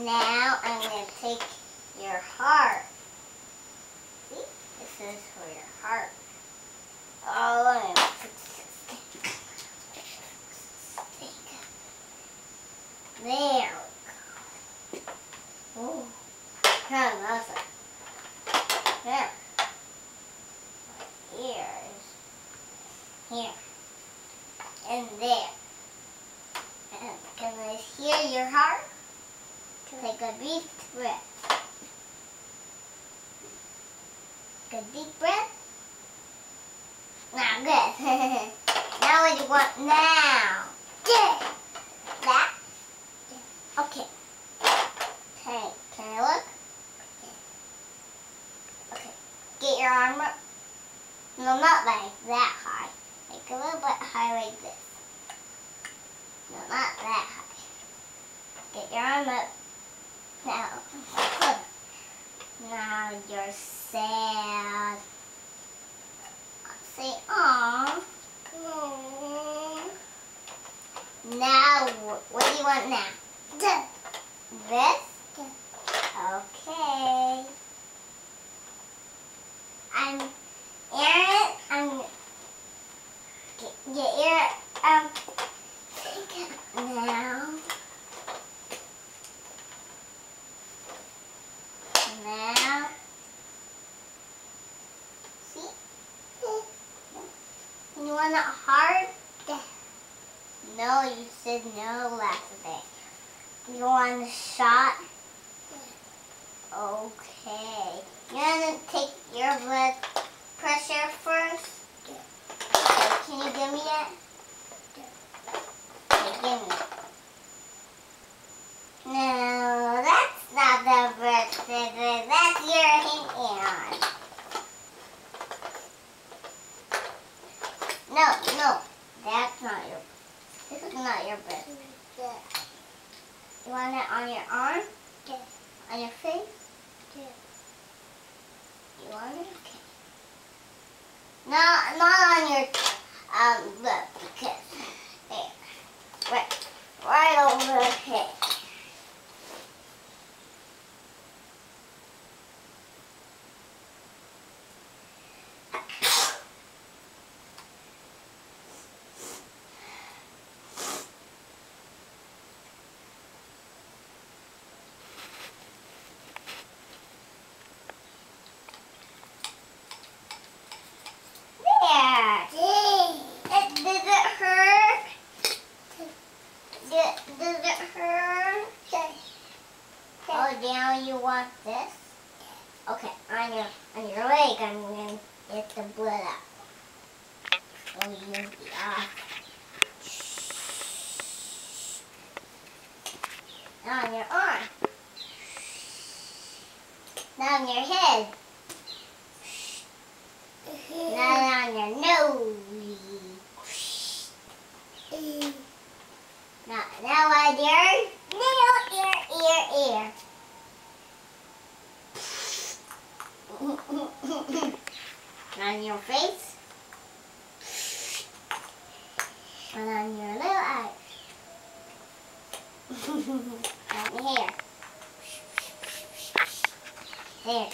Now I'm going to take your heart. See? This is for your heart. Oh, let me fix this thing. There we go. Oh, kind of awesome. There. My ear is here. And there. And can I hear your heart? Take a deep breath. Take a deep breath. Now, good. Now what do you want now? That? Okay. Okay, can I look? Okay. Get your arm up. No, not like that high. Like a little bit high like this. No, not that high. Get your arm up. Now, now you're sad. Say, aww. Now, what do you want now? This? Okay. I'm Aaron. I'm get your now. Now, see? You want it hard? No, you said no last day. You want a shot? Okay. You want to take your blood pressure first? Okay, can you give me that? Okay, give me. No, that's not the blood pressure. That's your hand. No, that's not your. This is not your breath. You want it on your arm? Yes. On your face? Yes. You want it? Okay. Not on your lip because there. Right over the head. Does it hurt? Does it hurt? Oh, now you want this? Okay, on your leg, I'm going to get the blood out. Oh, you'll be off. Now on your arm. Now on your head. Now on your nose. Now on your ear. On your face. And on your little eye. On your hair. There.